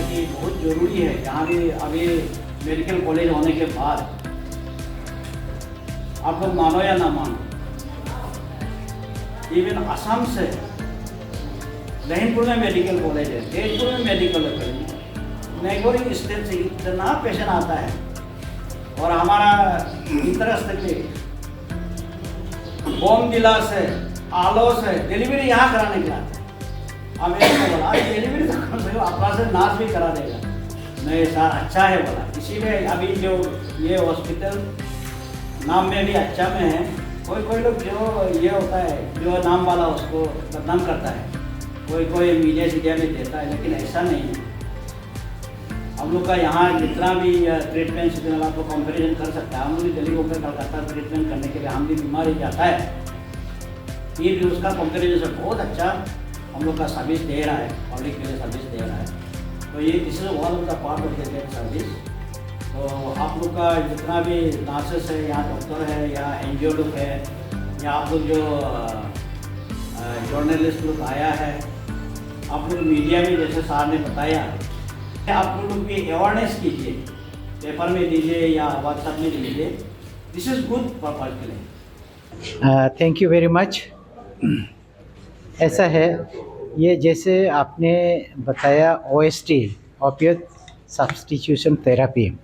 कि बहुत ज़रूरी है यहाँ भी अभी मेडिकल कॉलेज होने के बाद, आप लोग मानो या ना मानो, इवन असम से रहीमपुर में मेडिकल कॉलेज है, तेजपुर में मेडिकल कॉलेज है, नेगोरिंग स्टेट से इतना पेशेंट आता है और हमारा इंटरेस्ट के बोम जिला से, आलो से डिलीवरी यहाँ कराने के लाते हैं। अब एक बोला डिलीवरी तो कम से कम ऑपरेशन नाश भी करा देगा, नहीं सर अच्छा है बोला। इसीलिए अभी जो ये हॉस्पिटल नाम में भी अच्छा में है, कोई लोग जो ये होता है जो नाम वाला उसको बदनाम करता है, कोई मीडिया में देता है, लेकिन ऐसा नहीं है। हम लोग का यहाँ जितना भी ट्रीटमेंट से आप लोग कंपेरिजन कर सकते हैं। हम लोग भी दिल्ली होकर कलकत्ता ट्रीटमेंट करने के लिए हम भी बीमारी जाता है, ये भी उसका कंपेरिजन से बहुत अच्छा हम लोग का सर्विस दे रहा है, पब्लिक के लिए सर्विस दे रहा है। तो ये this is one of the part of the service. तो आप लोग का जितना भी नर्सेस है, या डॉक्टर है, या एनजीओ लोग है, या आप लोग जो जर्नलिस्ट लोग आया है, आप लोग मीडिया में जैसे सर ने बताया, आप लोग भी अवेयरनेस कीजिए, पेपर में दीजिए या व्हाट्सएप में दीजिए। दिस इज़ गुड पर्पज के लिए। Thank you very much. ऐसा है, ये जैसे आपने बताया OST, ओपिएट सब्स्टिट्यूशन थेरेपी,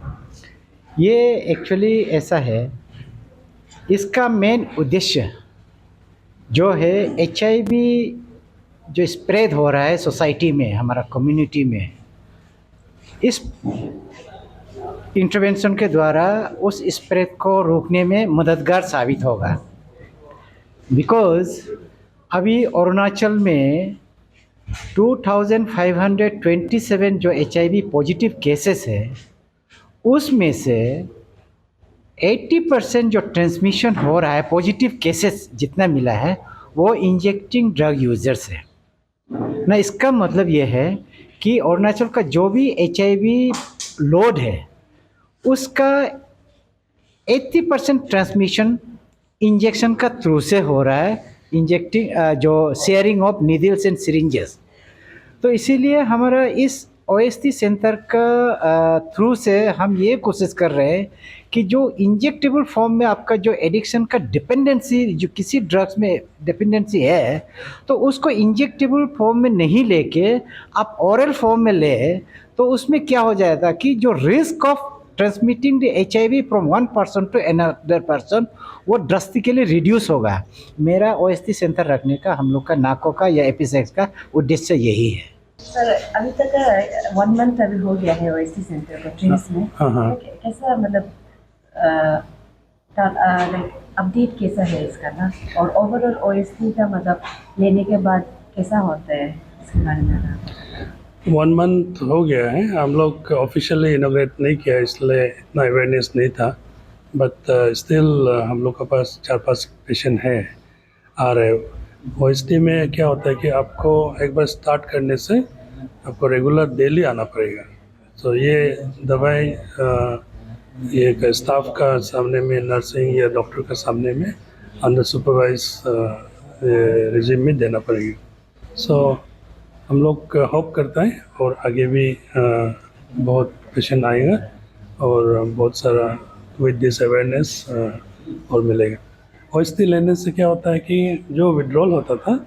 ये एक्चुअली ऐसा है, इसका मेन उद्देश्य जो है HIV जो स्प्रेड हो रहा है सोसाइटी में, हमारा कम्युनिटी में, इस इंटरवेंशन के द्वारा उस स्प्रेड को रोकने में मददगार साबित होगा। बिकॉज़ अभी अरुणाचल में 2527 जो HIV पॉजिटिव केसेस है, उसमें से 80% जो ट्रांसमिशन हो रहा है, पॉजिटिव केसेस जितना मिला है, वो इंजेक्टिंग ड्रग यूजर्स है ना। इसका मतलब ये है कि अरुणाचल का जो भी HIV लोड है, उसका 80% ट्रांसमिशन इंजेक्शन का थ्रू से हो रहा है, इंजेक्टिंग जो sharing of needles and syringes. तो इसीलिए हमारा इस OST सेंटर का थ्रू से हम ये कोशिश कर रहे हैं कि जो इंजेक्टेबल फॉर्म में आपका जो एडिक्शन का डिपेंडेंसी, जो किसी ड्रग्स में डिपेंडेंसी है, तो उसको इंजेक्टेबल फॉर्म में नहीं लेके आप ओरल फॉर्म में ले, तो उसमें क्या हो जाएगा कि जो risk of transmitting the HIV from one person to another person, वो ड्रास्टिकली रिड्यूस होगा। मेरा OST सेंटर रखने का, हम लोग का नाको का या एपिसेक्स का उद्देश्य यही है। सर, अभी तक 1 मंथ अभी हो गया है OST सेंटर को ट्रेस में। कैसा मतलब लाइक अपडेट कैसा है इसका ना, और ओवरऑल OST का मतलब लेने के बाद कैसा होता है, इसके बारे में? 1 मंथ हो गया है, हम लोग ऑफिशियली इनोग्रेट नहीं किया, इसलिए इतना अवेयरनेस नहीं था, बट स्टिल हम लोग के पास 4-5 पेशेंट है आ रहे। OST में क्या होता है कि आपको एक बार स्टार्ट करने से आपको रेगुलर डेली आना पड़ेगा। तो ये दवाई ये स्टाफ का सामने में, नर्सिंग या डॉक्टर का सामने में अंडर सुपरवाइज रिजिम में देना पड़ेगा। सो हम लोग होप करते हैं और आगे भी बहुत पेशेंट आएगा और बहुत सारा विद दिस अवेयरनेस और मिलेगा। OST लेने से क्या होता है कि जो विड्रॉल होता था,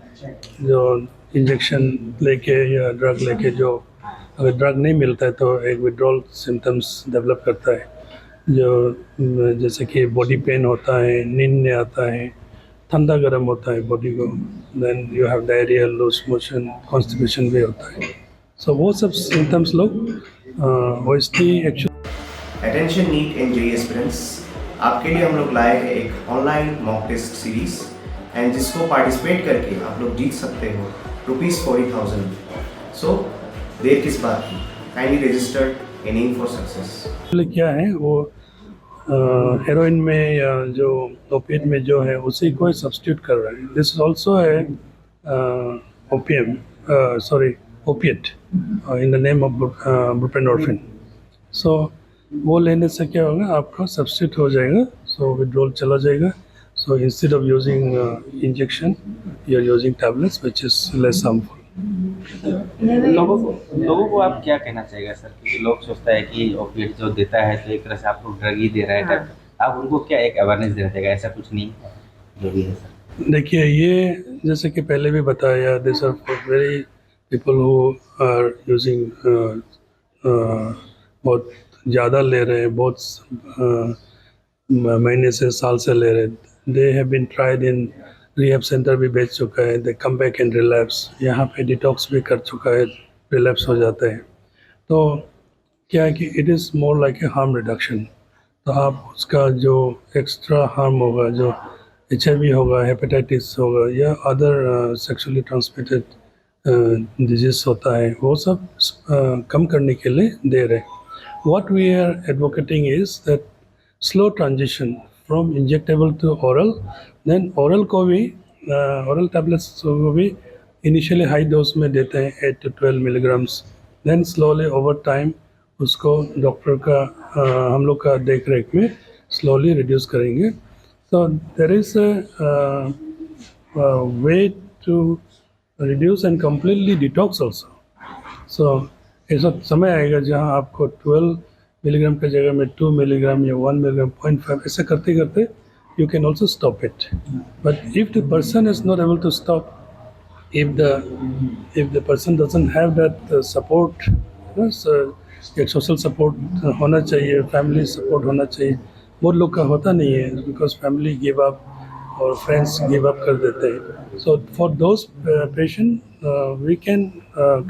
जो इंजेक्शन लेके या ड्रग लेके, जो अगर ड्रग नहीं मिलता है तो एक विड्रॉल सिम्टम्स डेवलप करता है, जो जैसे कि बॉडी पेन होता है, नींद नहीं आता है, ठंडा गर्म होता है बॉडी को, then you have diarrhoea, loose motion, constipation भी होता है। सो वो सब सिम्टम्स लोग OST actually. Attention NEET and JEE aspirants, आपके लिए हम लोग लाए हैं एक online mock test series, and जिसको पार्टिसिपेट करके आप लोग जीत सकते हो ₹40,000। सो देर किस बात की, काइंडली रजिस्टर एनिंग फॉर सक्सेस। क्या है वो हेरोइन में या जो ओपिएट में जो है उसी को सब्स्टिट्यूट कर रहा है। दिस इज ऑल्सो है opiate in the name of buprenorphine. So वो लेने से क्या होगा, आपका सब्स्टिट्यूट हो जाएगा, सो विड्रॉल चला जाएगा। So instead of using injection you are using tablets which is less harmful. In a way, लोगों को आप क्या कहना चाहिएगा सर, क्योंकि लोग सोचता है कि ओपिएट जो देता है तो एक तरह से आपको ड्रग ही दे रहा है हाँ। टाइप का। आप उनको क्या एक अवेयरनेस देना चाहिएगा, ऐसा कुछ नहीं है जो भी है सर? देखिए, ये जैसे कि पहले भी बताया, this are very people who are using, बहुत ज़्यादा ले रहे हैं, बहुत महीने से साल से ले रहे हैं। They have been tried in rehab centre भी भेज चुका है, दे कम बैक इन रिलैप्स, यहाँ पे डिटॉक्स भी कर चुका है, रिलैप्स हो जाते हैं। तो क्या है कि it is more like a harm reduction. तो आप उसका जो एक्स्ट्रा हार्म होगा, जो HIV होगा, हेपेटाइटिस होगा या अदर सेक्सुअली ट्रांसमिटेड डिजीज होता है, वो सब कम करने के लिए दे रहे हैं। What we are advocating is that slow transition from injectable to oral, then oral को भी oral tablets को भी initially high dose में देते हैं 8 to 12 milligrams, then slowly over time उसको डॉक्टर का हम लोग का देख रेख में slowly reduce करेंगे। So there is a way to reduce and completely detox also. So ऐसा समय आएगा जहां आपको 12 मिलीग्राम की जगह में 2 मिलीग्राम या 1 मिलीग्राम 0.5 ऐसा करते करते you can also stop it. But if the person is not able to stop, if the person doesn't have that support, so एक सोशल सपोर्ट होना चाहिए, फैमिली सपोर्ट होना चाहिए, बहुत लोग का होता नहीं है बिकॉज फैमिली गिव अप और फ्रेंड्स गिव अप कर देते हैं। So for those patient we can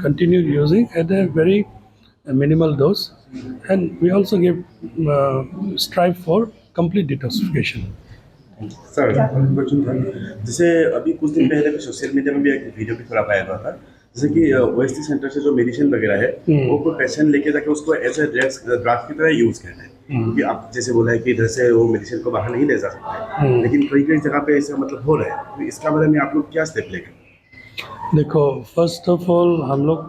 continue using at a very minimal dose, and we also give strive for complete detoxification. Sir question था, जैसे अभी कुछ दिन पहले सोशल मीडिया में भी एक वीडियो भी थोड़ा आया था, जैसे कि ओएसटी सेंटर से जो मेडिसिन वगैरह है वो कोई पेशेंट लेके जाके उसको एज ए ड्रग की तरह यूज करना है, क्योंकि आप जैसे बोला है कि इधर से वो मेडिसिन को बाहर नहीं ले जा सकते, लेकिन कई कई जगह पे ऐसा मतलब हो रहा है, तो इसका बारे में आप लोग क्या स्टेप लेंगे? देखो, फर्स्ट ऑफ ऑल हम लोग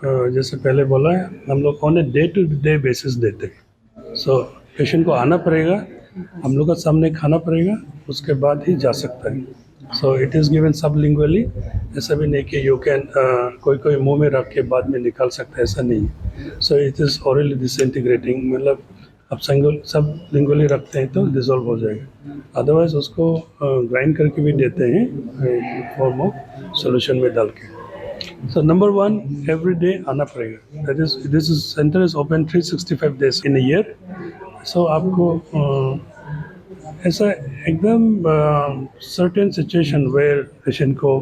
जैसे पहले बोला है, हम लोग on a day to day basis देते हैं। सो पेशेंट को आना पड़ेगा, हम लोग का सामने खाना पड़ेगा, उसके बाद ही जा सकता है। So it is given sublingually, ऐसा भी नहीं कि यू कैन कोई मुंह में रख के बाद में निकाल सकता है, ऐसा नहीं है। So it is hourly disintegrating, मतलब आप सब लिंगुअली रखते हैं तो डिज़ोल्व हो जाएगा, अदरवाइज उसको ग्राइंड करके भी देते हैं फॉर्म ऑफ सोल्यूशन में डाल के। So number one, every day आना पड़ेगा। That is, this is center is open 365 days in a year. So आपको ऐसा एकदम certain situation where patient को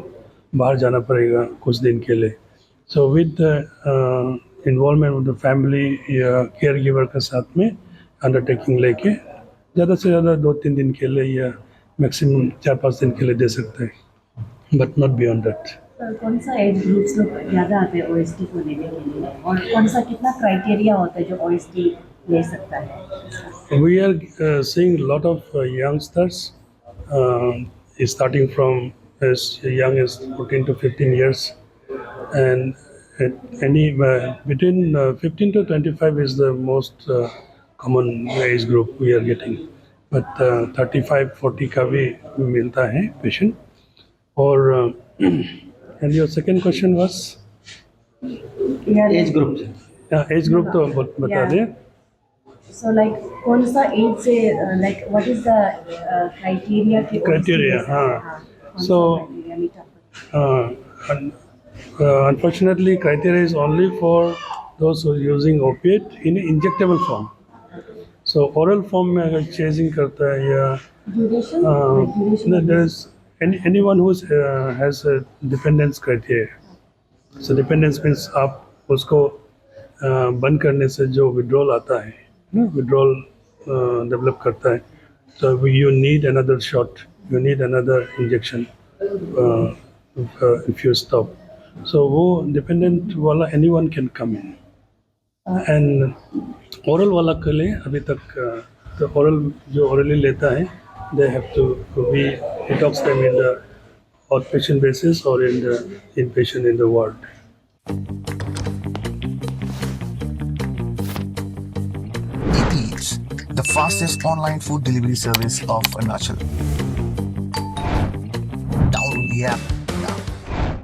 बाहर जाना पड़ेगा कुछ दिन के लिए। So with the involvement of the family या caregiver के साथ में undertaking लेके ज़्यादा से ज़्यादा 2-3 दिन के लिए या maximum 4-5 दिन के लिए दे सकते हैं, but not beyond that. कौन सा एज ग्रुप्स लोग ज़्यादा आते हैं ओएसटी को लेने के लिए, और कौन सा कितना क्राइटेरिया होता है जो ओएसटी ले सकता है? We are seeing a lot of youngsters starting from as young as 14 to 15 years, and any between 15 to 25 is the most common age group we are getting, but 35-40 का भी मिलता है पेशेंट। और and your second question was age group age group तो बता दें। So like कौन सा एज से like what is the criteria के Criteria, हाँ। So unfortunately criteria is only for those who are using opiate in injectable form. So oral form में अगर chasing करता है या duration there is anyone who has a dependence criteria. So dependence means आप उसको बंद करने से जो withdrawal आता है, withdrawal develop करता है, so you need another shot, you need another injection if you stop. So वो dependent वाला anyone can come in. And oral वाला के लिए अभी तक तो oral जो orally लेता है, they have to be detox them in the outpatient basis or in the inpatient in the ward. Eats, the fastest online food delivery service of Arunachal. Download the app